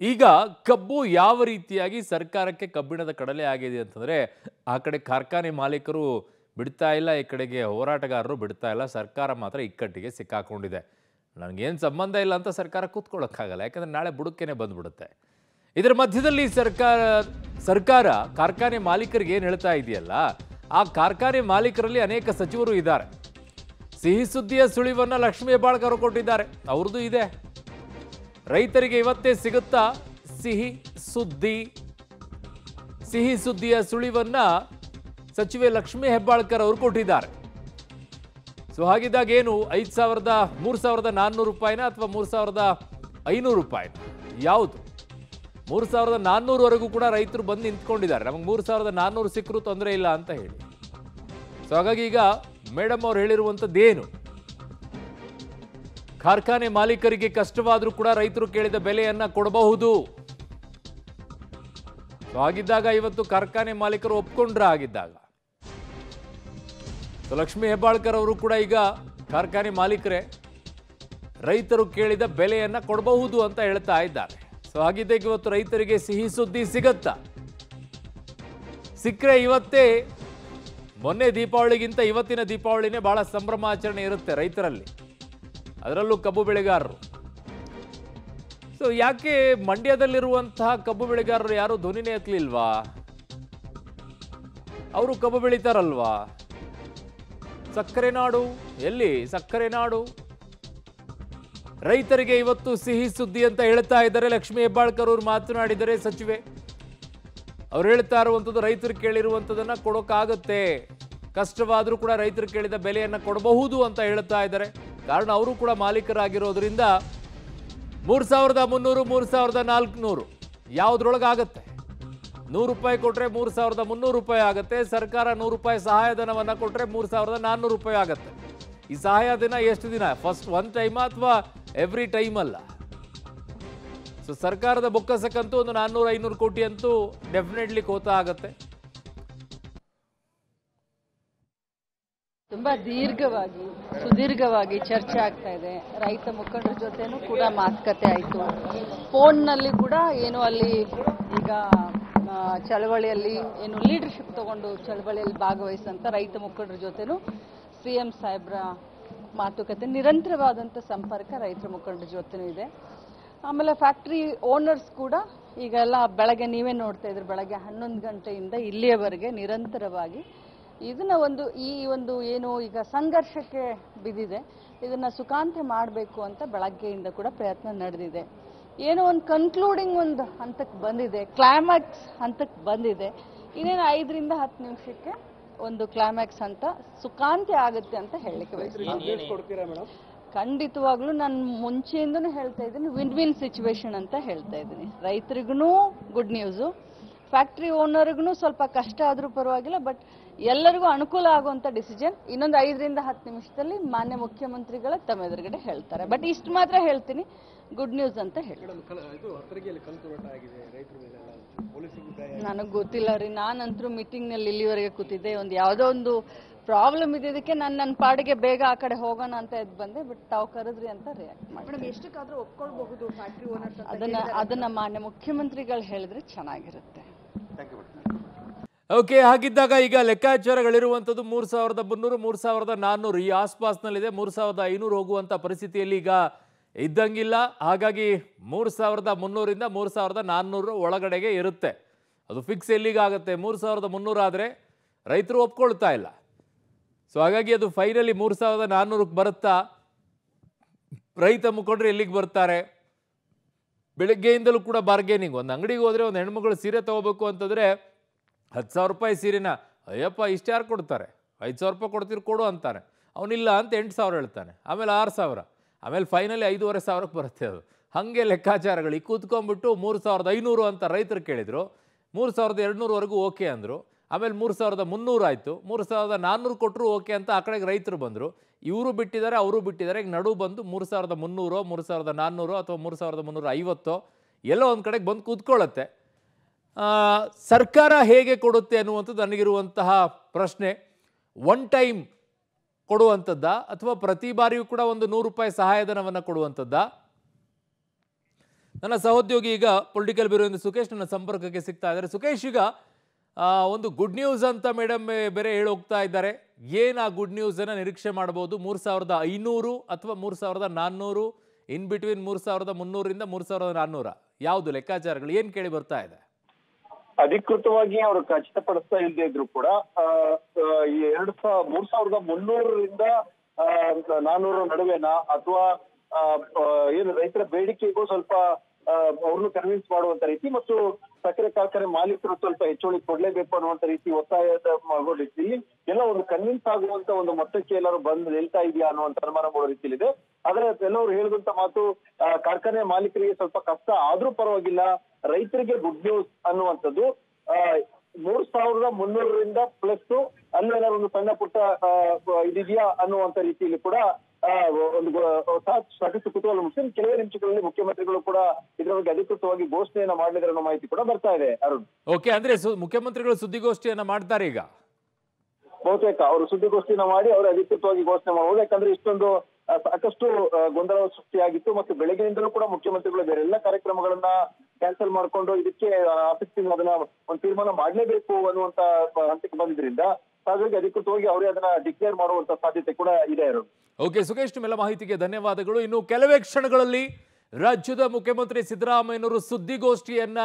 ಈಗ ಕಬ್ಬು ಯಾವ ರೀತಿಯಾಗಿ ಸರ್ಕಾರಕ್ಕೆ ಕಬ್ಬಿಣದ ಕಡಲೆ ಆಗಿದೆ ಅಂತಂದ್ರೆ ಆ ಕಡೆ ಕಾರ್ಖಾನೆ ಮಾಲೀಕರು ಬಿಡ್ತಾ ಇಲ್ಲ, ಈ ಕಡೆಗೆ ಹೋರಾಟಗಾರರು ಬಿಡ್ತಾ ಇಲ್ಲ. ಸರ್ಕಾರ ಮಾತ್ರ ಇಕ್ಕಟ್ಟಿಗೆ ಸಿಕ್ಕಾಕೊಂಡಿದೆ. ನನಗೇನು ಸಂಬಂಧ ಇಲ್ಲ ಅಂತ ಸರ್ಕಾರ ಕೂತ್ಕೊಳ್ಳೋಕ್ಕಾಗಲ್ಲ, ಯಾಕಂದ್ರೆ ನಾಳೆ ಬುಡಕ್ಕೇನೆ ಬಂದ್ಬಿಡುತ್ತೆ. ಇದರ ಮಧ್ಯದಲ್ಲಿ ಸರ್ಕಾರ ಕಾರ್ಖಾನೆ ಮಾಲೀಕರಿಗೆ ಏನು ಹೇಳ್ತಾ ಇದೆಯಲ್ಲ, ಆ ಕಾರ್ಖಾನೆ ಮಾಲೀಕರಲ್ಲಿ ಅನೇಕ ಸಚಿವರು ಇದ್ದಾರೆ. ಸಿಹಿ ಸುದ್ದಿಯ ಸುಳಿವನ್ನ ಲಕ್ಷ್ಮೀ ಹೆಬ್ಬಾಳ್ಕರ್ ಕೊಟ್ಟಿದ್ದಾರೆ. ಅವ್ರದ್ದು ಇದೆ, ರೈತರಿಗೆ ಇವತ್ತೇ ಸಿಗುತ್ತಾ ಸಿಹಿ ಸುದ್ದಿ. ಸಿಹಿ ಸುದ್ದಿಯ ಸುಳಿವನ್ನ ಸಚಿವೆ ಲಕ್ಷ್ಮೀ ಹೆಬ್ಬಾಳ್ಕರ್ ಅವರು ಕೊಟ್ಟಿದ್ದಾರೆ. ಸೊ ಹಾಗಿದ್ದಾಗ ಏನು 3,400 ರೂಪಾಯಿನ ಅಥವಾ 3,500 ರೂಪಾಯಿನ? ಯಾವುದು? 3,400ವರೆಗೂ ಕೂಡ ರೈತರು ಬಂದು ನಿಂತ್ಕೊಂಡಿದ್ದಾರೆ. ನಮಗೆ 3,400 ಸಿಕ್ಕರೂ ತೊಂದರೆ ಇಲ್ಲ ಅಂತ ಹೇಳಿ. ಸೊ ಹಾಗಾಗಿ ಈಗ ಮೇಡಮ್ ಅವ್ರು ಹೇಳಿರುವಂಥದ್ದೇನು, ಕಾರ್ಖಾನೆ ಮಾಲೀಕರಿಗೆ ಕಷ್ಟವಾದರೂ ಕೂಡ ರೈತರು ಕೇಳಿದ ಬೆಲೆಯನ್ನ ಕೊಡಬಹುದು. ಸೊ ಹಾಗಿದ್ದಾಗ ಇವತ್ತು ಕಾರ್ಖಾನೆ ಮಾಲೀಕರು ಒಪ್ಕೊಂಡ್ರ ಆಗಿದ್ದಾಗ ಲಕ್ಷ್ಮೀ ಹೆಬ್ಬಾಳ್ಕರ್ ಅವರು ಕೂಡ ಈಗ ಕಾರ್ಖಾನೆ ಮಾಲೀಕರೇ ರೈತರು ಕೇಳಿದ ಬೆಲೆಯನ್ನ ಕೊಡಬಹುದು ಅಂತ ಹೇಳ್ತಾ ಇದ್ದಾರೆ. ಸೊ ಹಾಗಿದ್ದಾಗ ಇವತ್ತು ರೈತರಿಗೆ ಸಿಹಿ ಸುದ್ದಿ ಸಿಗತ್ತಾ? ಸಿಕ್ಕರೆ ಇವತ್ತೇ, ಮೊನ್ನೆ ದೀಪಾವಳಿಗಿಂತ ಇವತ್ತಿನ ದೀಪಾವಳಿನೇ ಬಹಳ ಸಂಭ್ರಮಾಚರಣೆ ಇರುತ್ತೆ ರೈತರಲ್ಲಿ, ಅದರಲ್ಲೂ ಕಬ್ಬು ಬೆಳೆಗಾರರು. ಸೊ ಯಾಕೆ ಮಂಡ್ಯದಲ್ಲಿರುವಂತಹ ಕಬ್ಬು ಬೆಳೆಗಾರರು ಯಾರು ಧ್ವನಿನೇ ಎತ್ತಲಿಲ್ವಾ? ಅವರು ಕಬ್ಬು ಬೆಳೀತಾರಲ್ವಾ? ಸಕ್ಕರೆ ನಾಡು ಎಲ್ಲಿ? ಸಕ್ಕರೆ ನಾಡು. ರೈತರಿಗೆ ಇವತ್ತು ಸಿಹಿ ಸುದ್ದಿ ಅಂತ ಹೇಳ್ತಾ ಇದ್ದಾರೆ. ಲಕ್ಷ್ಮೀ ಹೆಬ್ಬಾಳ್ಕರ್ ಅವರು ಮಾತನಾಡಿದರೆ ಸಚಿವೆ ಅವ್ರು ಹೇಳ್ತಾ ಇರುವಂಥದ್ದು, ರೈತರು ಕೇಳಿರುವಂಥದ್ದನ್ನ ಕೊಡೋಕ್ಕಾಗತ್ತೆ, ಕಷ್ಟವಾದರೂ ಕೂಡ ರೈತರು ಕೇಳಿದ ಬೆಲೆಯನ್ನ ಕೊಡಬಹುದು ಅಂತ ಹೇಳ್ತಾ ಇದ್ದಾರೆ. ಕಾರಣ ಅವರು ಕೂಡ ಮಾಲೀಕರಾಗಿರೋದ್ರಿಂದ 3,300 3,400 ಯಾವುದ್ರೊಳಗಾಗತ್ತೆ? 100 ರೂಪಾಯಿ ಕೊಟ್ಟರೆ 3,300 ರೂಪಾಯಿ ಆಗುತ್ತೆ. ಸರ್ಕಾರ 100 ರೂಪಾಯಿ ಸಹಾಯಧನವನ್ನ ಕೊಟ್ಟರೆ 3,400 ರೂಪಾಯಿ ಆಗುತ್ತೆ. ಈ ಸಹಾಯಧನ ಎಷ್ಟು ದಿನ? ಫಸ್ಟ್ ಒನ್ ಟೈಮ್ ಅಥವಾ ಎವ್ರಿ ಟೈಮ್ ಅಲ್ಲ. ಸೊ ಸರ್ಕಾರದ ಬೊಕ್ಕಸಕ್ಕಂತೂ ಒಂದು 400-500 ಕೋಟಿ ಅಂತೂ ಡೆಫಿನೆಟ್ಲಿ ಕೋತ ಆಗುತ್ತೆ. ತುಂಬಾ ಸುದೀರ್ಘವಾಗಿ ಚರ್ಚೆ ಆಗ್ತಾ ಇದೆ. ರೈತ ಮುಖಂಡರ ಜೊತೆನೂ ಕೂಡ ಮಾತುಕತೆ ಆಯಿತು. ಫೋನ್ನಲ್ಲಿ ಕೂಡ ಏನು ಅಲ್ಲಿ ಈಗ ಚಳವಳಿಯಲ್ಲಿ ಏನು ಲೀಡರ್ಶಿಪ್ ತಗೊಂಡು ಚಳವಳಿಯಲ್ಲಿ ಭಾಗವಹಿಸಂತ ರೈತ ಮುಖಂಡರ ಜೊತೆನೂ CM ಸಾಹೇಬ್ರ ಮಾತುಕತೆ, ನಿರಂತರವಾದಂಥ ಸಂಪರ್ಕ ರೈತರ ಮುಖಂಡರ ಜೊತೆನೂ ಇದೆ. ಆಮೇಲೆ ಫ್ಯಾಕ್ಟ್ರಿ ಓನರ್ಸ್ ಕೂಡ ಈಗೆಲ್ಲ ಬೆಳಗ್ಗೆ ನೀವೇ ನೋಡ್ತಾ ಇದ್ರಿ, ಬೆಳಗ್ಗೆ 11 ಗಂಟೆಯಿಂದ ಇಲ್ಲಿಯವರೆಗೆ ನಿರಂತರವಾಗಿ ಈ ಒಂದು ಏನು ಈಗ ಸಂಘರ್ಷಕ್ಕೆ ಬಿದ್ದಿದೆ, ಇದನ್ನ ಸುಖಾಂತ್ಯ ಮಾಡಬೇಕು ಅಂತ ಬೆಳಗ್ಗೆಯಿಂದ ಕೂಡ ಪ್ರಯತ್ನ ನಡೆದಿದೆ. ಏನೋ ಒಂದು ಕನ್ಕ್ಲೂಡಿಂಗ್ ಒಂದು ಹಂತಕ್ಕೆ ಬಂದಿದೆ, ಕ್ಲೈಮ್ಯಾಕ್ಸ್ ಹಂತಕ್ಕೆ ಬಂದಿದೆ. ಇನ್ನೇನು 5ರಿಂದ 10 ನಿಮಿಷಕ್ಕೆ ಒಂದು ಕ್ಲೈಮ್ಯಾಕ್ಸ್ ಹಂತ ಸುಖಾಂತ್ಯ ಆಗುತ್ತೆ ಅಂತ ಹೇಳಲಿಕ್ಕೆ ಬಯಸ್ತೀನಿ. ಖಂಡಿತವಾಗ್ಲೂ ನಾನು ಮುಂಚೆಯಿಂದನೂ ಹೇಳ್ತಾ ಇದ್ದೀನಿ, ವಿನ್ ಸಿಚುವೇಶನ್ ಅಂತ ಹೇಳ್ತಾ ಇದ್ದೀನಿ. ರೈತರಿಗೂ ಗುಡ್ ನ್ಯೂಸು, ಫ್ಯಾಕ್ಟ್ರಿ ಓನರ್ಗೂ ಸ್ವಲ್ಪ ಕಷ್ಟ ಆದರೂ ಪರವಾಗಿಲ್ಲ, ಬಟ್ ಎಲ್ಲರಿಗೂ ಅನುಕೂಲ ಆಗುವಂಥ ಡಿಸಿಷನ್ ಇನ್ನೊಂದು 5ರಿಂದ 10 ನಿಮಿಷದಲ್ಲಿ ಮಾನ್ಯ ಮುಖ್ಯಮಂತ್ರಿಗಳ ತಮ್ಮ ಎದುರುಗಡೆ ಹೇಳ್ತಾರೆ. ಬಟ್ ಇಷ್ಟು ಮಾತ್ರ ಹೇಳ್ತೀನಿ, ಗುಡ್ ನ್ಯೂಸ್ ಅಂತ ಹೇಳಿ. ನನಗೆ ಗೊತ್ತಿಲ್ಲ ರೀ, ನಾನಂತರೂ ಮೀಟಿಂಗ್ನಲ್ಲಿ ಇಲ್ಲಿವರೆಗೆ ಕೂತಿದ್ದೆ. ಯಾವುದೋ ಒಂದು ಪ್ರಾಬ್ಲಮ್ ಇದ್ದಿದ್ದಕ್ಕೆ ನನ್ನ ಪಾಡಿಗೆ ಬೇಗ ಆ ಕಡೆ ಹೋಗೋಣ ಅಂತ ಎದ್ದು ಬಂದೆ. ಬಟ್ ತಾವು ಕರೆದ್ರಿ ಅಂತ ರಿಯಾಕ್ಟ್ ಮಾಡಿ ಎಷ್ಟಕ್ಕಾದ್ರೂ ಒಪ್ಕೊಳ್ಬಹುದು ಫ್ಯಾಕ್ಟ್ರಿ ಓನರ್ಸ್ ಅದನ್ನ ಮಾನ್ಯ ಮುಖ್ಯಮಂತ್ರಿಗಳು ಹೇಳಿದ್ರೆ ಚೆನ್ನಾಗಿರುತ್ತೆ. ಓಕೆ, ಹಾಗಿದ್ದಾಗ ಈಗ ಲೆಕ್ಕಾಚಾರಗಳಿರುವಂಥದ್ದು 3,300 3,400 ಈ ಆಸ್ಪಾಸ್ನಲ್ಲಿದೆ. 3,500 ಹೋಗುವಂಥ ಪರಿಸ್ಥಿತಿಯಲ್ಲಿ ಈಗ ಇದ್ದಂಗಿಲ್ಲ. ಹಾಗಾಗಿ 3,300ರಿಂದ 3,400 ಒಳಗಡೆಗೆ ಇರುತ್ತೆ. ಅದು ಫಿಕ್ಸ್ ಎಲ್ಲಿಗಾಗುತ್ತೆ? 3,300 ಆದರೆ ರೈತರು ಒಪ್ಕೊಳ್ತಾ ಇಲ್ಲ. ಸೊ ಹಾಗಾಗಿ ಅದು ಫೈನಲಿ 3,400ಕ್ಕೆ ಬರುತ್ತಾ? ರೈತ ಮುಖಂಡರು ಎಲ್ಲಿಗೆ ಬರ್ತಾರೆ? ಬೆಳಗ್ಗೆಯಿಂದಲೂ ಕೂಡ ಬಾರ್ಗೇನಿಂಗ್. ಒಂದು ಅಂಗಡಿಗೆ ಹೋದರೆ ಒಂದು ಹೆಣ್ಮಗಳು ಸೀರೆ ತೊಗೋಬೇಕು ಅಂತಂದರೆ 10,000 ರೂಪಾಯಿ ಸೀರೆನ, ಅಯ್ಯಪ್ಪ ಇಷ್ಟು ಯಾರು ಕೊಡ್ತಾರೆ? 5,000 ರೂಪಾಯಿ ಕೊಡ್ತೀರಿ ಕೊಡು ಅಂತಾನೆ. ಅವನಿಲ್ಲ ಅಂತ 8,000 ಹೇಳ್ತಾನೆ, ಆಮೇಲೆ 6,000, ಆಮೇಲೆ ಫೈನಲಿ 5,500ಕ್ಕೆ ಬರುತ್ತೆ. ಅದು ಹಾಗೆ ಲೆಕ್ಕಾಚಾರಗಳು. ಈಗ ಕೂತ್ಕೊಂಡ್ಬಿಟ್ಟು 3,500 ಅಂತ ರೈತರು ಕೇಳಿದರು, 3,200ವರೆಗೂ ಓಕೆ ಅಂದರು. ಆಮೇಲೆ 3,300 ಆಯಿತು, 3,400 ಕೊಟ್ಟರು ಓಕೆ ಅಂತ ಆ ಕಡೆಗೆ ರೈತರು ಬಂದರು. ಇವರು ಬಿಟ್ಟಿದ್ದಾರೆ, ಅವರು ಬಿಟ್ಟಿದ್ದಾರೆ. ಈಗ ನಡು ಬಂದು 3,300 3,400 ಅಥವಾ 3,350 ಎಲ್ಲೋ ಒಂದು ಕಡೆಗೆ ಬಂದು ಕೂತ್ಕೊಳ್ಳುತ್ತೆ. ಸರ್ಕಾರ ಹೇಗೆ ಕೊಡುತ್ತೆ ಅನ್ನುವಂಥದ್ದು ನನಗಿರುವಂತಹ ಪ್ರಶ್ನೆ. ಒನ್ ಟೈಮ್ ಕೊಡುವಂಥದ್ದ ಅಥವಾ ಪ್ರತಿ ಬಾರಿಯೂ ಕೂಡ ಒಂದು 100 ರೂಪಾಯಿ ಸಹಾಯಧನವನ್ನು ಕೊಡುವಂಥದ್ದ? ನನ್ನ ಸಹೋದ್ಯೋಗಿ ಈಗ ಪೊಲಿಟಿಕಲ್ ಬ್ಯೂರೋಯಿಂದ ಸುಖೇಶ್ ನನ್ನ ಸಂಪರ್ಕಕ್ಕೆ ಸಿಗ್ತಾ ಇದ್ದಾರೆ. ಸುಖೇಶ್, ಈಗ ಒಂದು ಗುಡ್ ನ್ಯೂಸ್ ಅಂತ ಮೇಡಮ್ ಬೇರೆ ಹೇಳಿ ಹೋಗ್ತಾ ಇದ್ದಾರೆ. ಏನು ಆ ಗುಡ್ ನ್ಯೂಸ್ ಅನ್ನ ನಿರೀಕ್ಷೆ ಮಾಡಬಹುದು? 3500 ಅಥವಾ 3400, ಇನ್ ಬಿಟ್ವೀನ್ 3300ರಿಂದ 3400, ಯಾವುದು ಲೆಕ್ಕಾಚಾರಗಳು ಏನು ಕೇಳಿ ಬರ್ತಾ ಇದೆ? ಅಧಿಕೃತವಾಗಿ ಅವರು ಖಚಿತಪಡಿಸ್ತಾ ಇಲ್ಲದೆ ಇದ್ರು ಕೂಡ 3300ರಿಂದ 400 ನಡುವೆನಾ ಅಥವಾ ಏನು ರೈತರ ಬೇಡಿಕೆಗೂ ಸ್ವಲ್ಪ ಅವ್ರನ್ನು ಕನ್ವಿನ್ಸ್ ಮಾಡುವಂತ ರೀತಿ ಮತ್ತು ಸಕ್ಕರೆ ಕಾರ್ಖಾನೆ ಮಾಲೀಕರು ಸ್ವಲ್ಪ ಹೆಚ್ಚುವಳಿ ಕೊಡ್ಲೇಬೇಕು ಅನ್ನುವಂತ ರೀತಿ ಒತ್ತಾಯದ ಮಾಡೋ ರೀತಿಯಲ್ಲಿ ಎಲ್ಲ ಒಂದು ಕನ್ವಿನ್ಸ್ ಆಗುವಂತ ಒಂದು ಮೊತ್ತಕ್ಕೆ ಎಲ್ಲರೂ ಬಂದು ನಿಲ್ತಾ ಇದೆಯಾ ಅನ್ನುವಂತ ಅನುಮಾನ ಮಾಡೋ ರೀತಿಯಲ್ಲಿದೆ. ಆದ್ರೆ ಎಲ್ಲರೂ ಹೇಳಿದಂತ ಮಾತು ಕಾರ್ಖಾನೆ ಮಾಲೀಕರಿಗೆ ಸ್ವಲ್ಪ ಕಷ್ಟ ಆದ್ರೂ ಪರವಾಗಿಲ್ಲ, ರೈತರಿಗೆ ಗುಡ್ ನ್ಯೂಸ್ ಅನ್ನುವಂಥದ್ದು 3300ರಿಂದ ಪ್ಲಸ್ ಅಲ್ಲೇನಾದ್ರು ಒಂದು ಸಣ್ಣ ಪುಟ್ಟ ಇದೆಯಾ ಅನ್ನುವಂತ ರೀತಿಯಲ್ಲಿ ಕೂಡ ಒಂದು ಸಾಕಷ್ಟು ಕುತೂಹಲ ಮುಗಿಸಿ ಕೆಲವೇ ನಿಮಿಷಗಳಲ್ಲಿ ಮುಖ್ಯಮಂತ್ರಿಗಳು ಕೂಡ ಇದರ ಬಗ್ಗೆ ಅಧಿಕೃತವಾಗಿ ಘೋಷಣೆಯನ್ನ ಮಾಡಿದ್ರೆ ಅನ್ನೋ ಮಾಹಿತಿ ಕೂಡ ಬರ್ತಾ ಇದೆ. ಅರುಣ್, ಓಕೆ, ಅಂದ್ರೆ ಮುಖ್ಯಮಂತ್ರಿಗಳು ಸುದ್ದಿಗೋಷ್ಠಿಯನ್ನ ಮಾಡ್ತಾರೆ ಈಗ? ಬಹುತೇಕ ಅವರು ಸುದ್ದಿಗೋಷ್ಠಿಯನ್ನ ಮಾಡಿ ಅವರು ಅಧಿಕೃತವಾಗಿ ಘೋಷಣೆ ಮಾಡಬಹುದು. ಯಾಕಂದ್ರೆ ಇಷ್ಟೊಂದು ಸಾಕಷ್ಟು ಗೊಂದಲ ಸೃಷ್ಟಿಯಾಗಿತ್ತು ಮತ್ತು ಬೆಳಗ್ಗೆಯಿಂದಲೂ ಕೂಡ ಮುಖ್ಯಮಂತ್ರಿಗಳು ಬೇರೆ ಎಲ್ಲ ಕಾರ್ಯಕ್ರಮಗಳನ್ನ ಕ್ಯಾನ್ಸಲ್ ಮಾಡಿಕೊಂಡು ಇದಕ್ಕೆ ಆಸಕ್ತಿ ಅದನ್ನ ಒಂದು ತೀರ್ಮಾನ ಮಾಡಲೇಬೇಕು ಅನ್ನುವಂತ ಹಂತಕ್ಕೆ ಬಂದಿದ್ರಿಂದ ಹಾಗಾಗಿ ಅಧಿಕೃತವಾಗಿ ಅವರೇ ಅದನ್ನ ಡಿಕ್ಲೇರ್ ಮಾಡುವಂತ ಸಾಧ್ಯತೆ ಕೂಡ ಇದೆ. ಓಕೆ ಸುಖೇಶ್, ನಿಮ್ಮೆಲ್ಲ ಮಾಹಿತಿಗೆ ಧನ್ಯವಾದಗಳು. ಇನ್ನು ಕೆಲವೇ ಕ್ಷಣಗಳಲ್ಲಿ ರಾಜ್ಯದ ಮುಖ್ಯಮಂತ್ರಿ ಸಿದ್ದರಾಮಯ್ಯನವರು ಸುದ್ದಿಗೋಷ್ಠಿಯನ್ನ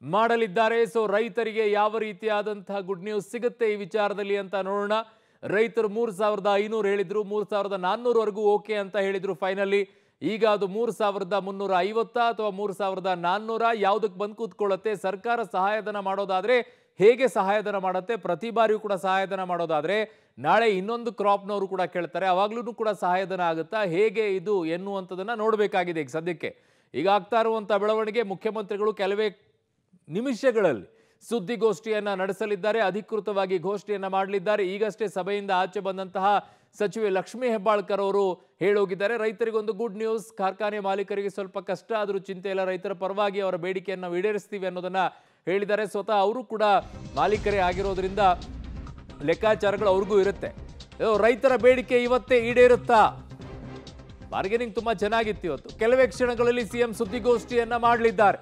ಮಾಡಲಿದ್ದಾರೆ. ಸೊ ರೈತರಿಗೆ ಯಾವ ರೀತಿಯಾದಂತಹ ಗುಡ್ ನ್ಯೂಸ್ ಸಿಗುತ್ತೆ ಈ ವಿಚಾರದಲ್ಲಿ ಅಂತ ನೋಡೋಣ. ರೈತರು 3500 ಹೇಳಿದ್ರು, 3400ವರೆಗೂ ಓಕೆ ಅಂತ ಹೇಳಿದ್ರು ಫೈನಲಿ. ಈಗ ಅದು 3350 ಅಥವಾ 3400 ಯಾವುದಕ್ಕೆ ಬಂದು ಕೂತ್ಕೊಳ್ಳುತ್ತೆ? ಸರ್ಕಾರ ಸಹಾಯಧನ ಮಾಡೋದಾದ್ರೆ ಹೇಗೆ ಸಹಾಯಧನ ಮಾಡುತ್ತೆ? ಪ್ರತಿ ಬಾರಿಯೂ ಕೂಡ ಸಹಾಯಧನ ಮಾಡೋದಾದ್ರೆ ನಾಳೆ ಇನ್ನೊಂದು ಕ್ರಾಪ್ನವರು ಕೂಡ ಕೇಳ್ತಾರೆ, ಅವಾಗ್ಲೂ ಕೂಡ ಸಹಾಯಧನ ಆಗುತ್ತಾ, ಹೇಗೆ ಇದು ಎನ್ನುವಂಥದ್ದನ್ನ ನೋಡಬೇಕಾಗಿದೆ. ಈಗ ಸದ್ಯಕ್ಕೆ ಈಗ ಆಗ್ತಾ ಇರುವಂಥ ಬೆಳವಣಿಗೆ, ಮುಖ್ಯಮಂತ್ರಿಗಳು ಕೆಲವೇ ನಿಮಿಷಗಳಲ್ಲಿ ಸುದ್ದಿಗೋಷ್ಠಿಯನ್ನ ನಡೆಸಲಿದ್ದಾರೆ, ಅಧಿಕೃತವಾಗಿ ಘೋಷಣೆಯನ್ನ ಮಾಡಲಿದ್ದಾರೆ. ಈಗಷ್ಟೇ ಸಭೆಯಿಂದ ಆಚೆ ಬಂದಂತಹ ಸಚಿವೆ ಲಕ್ಷ್ಮೀ ಹೆಬ್ಬಾಳ್ಕರ್ ಅವರು ಹೇಳೋಗಿದ್ದಾರೆ, ರೈತರಿಗೊಂದು ಗುಡ್ ನ್ಯೂಸ್, ಕಾರ್ಖಾನೆ ಮಾಲೀಕರಿಗೆ ಸ್ವಲ್ಪ ಕಷ್ಟ ಆದರೂ ಚಿಂತೆ ಇಲ್ಲ, ರೈತರ ಪರವಾಗಿ ಅವರ ಬೇಡಿಕೆಯನ್ನು ಈಡೇರಿಸ್ತೀವಿ ಅನ್ನೋದನ್ನ ಹೇಳಿದ್ದಾರೆ. ಸ್ವತಃ ಅವರು ಕೂಡ ಮಾಲೀಕರೇ ಆಗಿರೋದ್ರಿಂದ ಲೆಕ್ಕಾಚಾರಗಳು ಅವ್ರಿಗೂ ಇರುತ್ತೆ. ರೈತರ ಬೇಡಿಕೆ ಇವತ್ತೇ ಈಡೇರುತ್ತಾ? ಬಾರ್ಗೇನಿಂಗ್ ತುಂಬಾ ಚೆನ್ನಾಗಿತ್ತು ಇವತ್ತು. ಕೆಲವೇ ಕ್ಷಣಗಳಲ್ಲಿ ಸಿಎಂ ಸುದ್ದಿಗೋಷ್ಠಿಯನ್ನ ಮಾಡಲಿದ್ದಾರೆ.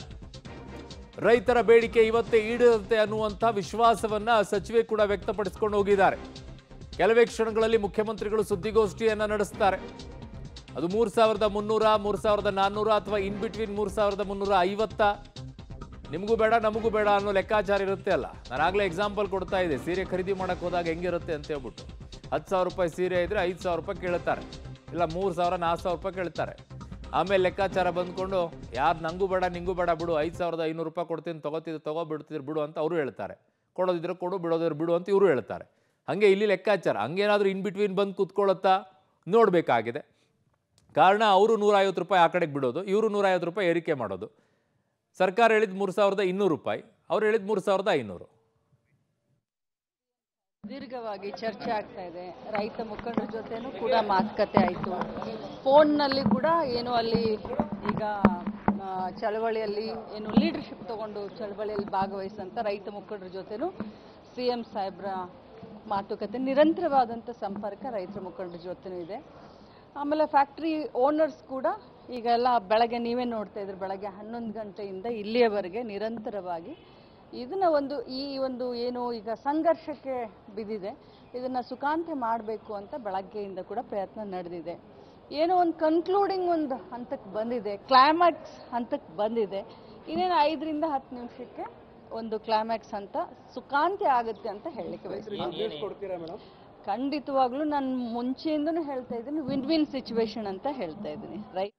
ರೈತರ ಬೇಡಿಕೆ ಇವತ್ತೇ ಈಡೇರುತ್ತೆ ಅನ್ನುವಂಥ ವಿಶ್ವಾಸವನ್ನ ಸಚಿವೆ ಕೂಡ ವ್ಯಕ್ತಪಡಿಸಿಕೊಂಡು ಹೋಗಿದ್ದಾರೆ. ಕೆಲವೇ ಕ್ಷಣಗಳಲ್ಲಿ ಮುಖ್ಯಮಂತ್ರಿಗಳು ಸುದ್ದಿಗೋಷ್ಠಿಯನ್ನ ನಡೆಸ್ತಾರೆ. ಅದು 3300, 3400 ಅಥವಾ ಇನ್ ಬಿಟ್ವೀನ್ 3350. ನಿಮಗೂ ಬೇಡ ನಮಗೂ ಬೇಡ ಅನ್ನೋ ಲೆಕ್ಕಾಚಾರ ಇರುತ್ತೆ ಅಲ್ಲ. ನಾನಾಗಲೇ ಎಕ್ಸಾಂಪಲ್ ಕೊಡ್ತಾ ಇದ್ದೆ, ಸೀರೆ ಖರೀದಿ ಮಾಡಕ್ಕೆ ಹೋದಾಗ ಹೆಂಗಿರುತ್ತೆ ಅಂತ ಹೇಳ್ಬಿಟ್ಟು. 10,000 ರೂಪಾಯಿ ಸೀರೆ ಇದ್ರೆ 5,000 ರೂಪಾಯಿ ಕೇಳ್ತಾರೆ, ಇಲ್ಲ 3,000, 4,000 ರೂಪಾಯಿ ಕೇಳ್ತಾರೆ. ಆಮೇಲೆ ಲೆಕ್ಕಾಚಾರ ಬಂದ್ಕೊಂಡು ಯಾರು ನಂಗೂ ಬೇಡ ನಿಂಗೂ ಬೇಡ ಬಿಡು, 5,500 ರೂಪಾಯಿ ಕೊಡ್ತೀನಿ, ತಗೋಬಿಡ್ತಿದ್ರು ಬಿಡು ಅಂತ ಅವರು ಹೇಳ್ತಾರೆ. ಕೊಡೋದಿದ್ರೆ ಕೊಡು, ಬಿಡೋದಿದ್ರೆ ಬಿಡು ಅಂತ ಇವರು ಹೇಳ್ತಾರೆ. ಹಾಗೆ ಇಲ್ಲಿ ಲೆಕ್ಕಾಚಾರ ಹಂಗೇನಾದರೂ ಇನ್ ಬಿಟ್ವೀನ್ ಬಂದು ಕೂತ್ಕೊಳ್ಳುತ್ತಾ ನೋಡಬೇಕಾಗಿದೆ. ಕಾರಣ ಅವರು 150 ರೂಪಾಯಿ ಆ ಕಡೆಗೆ ಬಿಡೋದು, ಇವರು 150 ರೂಪಾಯಿ ಏರಿಕೆ ಮಾಡೋದು. ಸರ್ಕಾರ ಹೇಳಿದ 3,200 ರೂಪಾಯಿ, ಅವ್ರು ಹೇಳಿದ 3,500. ದೀರ್ಘವಾಗಿ ಚರ್ಚೆ ಆಗ್ತಾ ಇದೆ. ರೈತ ಮುಖಂಡರ ಜೊತೆನೂ ಕೂಡ ಮಾತುಕತೆ ಆಯಿತು. ಫೋನ್ನಲ್ಲಿ ಕೂಡ ಏನು ಅಲ್ಲಿ ಈಗ ಚಳವಳಿಯಲ್ಲಿ ಏನು ಲೀಡರ್ಶಿಪ್ ತಗೊಂಡು ಚಳವಳಿಯಲ್ಲಿ ಭಾಗವಹಿಸಂತ ರೈತ ಮುಖಂಡರ ಜೊತೆನೂ CM ಸಾಹೇಬ್ರ ಮಾತುಕತೆ, ನಿರಂತರವಾದಂಥ ಸಂಪರ್ಕ ರೈತರ ಮುಖಂಡರ ಜೊತೆನೂ ಇದೆ. ಆಮೇಲೆ ಫ್ಯಾಕ್ಟ್ರಿ ಓನರ್ಸ್ ಕೂಡ ಈಗೆಲ್ಲ ಬೆಳಗ್ಗೆ ನೀವೇ ನೋಡ್ತಾ ಇದ್ರಿ, ಬೆಳಗ್ಗೆ 11 ಗಂಟೆಯಿಂದ ಇಲ್ಲಿಯವರೆಗೆ ನಿರಂತರವಾಗಿ ಇದನ್ನ ಈ ಒಂದು ಏನು ಈಗ ಸಂಘರ್ಷಕ್ಕೆ ಬಿದ್ದಿದೆ, ಇದನ್ನ ಸುಖಾಂತ್ಯ ಮಾಡಬೇಕು ಅಂತ ಬೆಳಗ್ಗೆಯಿಂದ ಕೂಡ ಪ್ರಯತ್ನ ನಡೆದಿದೆ. ಏನೋ ಒಂದು ಕನ್ಕ್ಲೂಡಿಂಗ್ ಒಂದು ಹಂತಕ್ಕೆ ಬಂದಿದೆ, ಕ್ಲೈಮ್ಯಾಕ್ಸ್ ಹಂತಕ್ಕೆ ಬಂದಿದೆ. ಇನ್ನೇನು 5ರಿಂದ 10 ನಿಮಿಷಕ್ಕೆ ಒಂದು ಕ್ಲೈಮ್ಯಾಕ್ಸ್ ಅಂತ ಸುಖಾಂತ್ಯ ಆಗುತ್ತೆ ಅಂತ ಹೇಳಲಿಕ್ಕೆ ಬಯಸ್ತೀನಿ. ಖಂಡಿತವಾಗ್ಲೂ ನಾನು ಮುಂಚೆಯಿಂದನೂ ಹೇಳ್ತಾ ಇದ್ದೀನಿ, ವಿನ್ ವಿನ್ ಸಿಚುವೇಶನ್ ಅಂತ ಹೇಳ್ತಾ ಇದ್ದೀನಿ. ರೈಟ್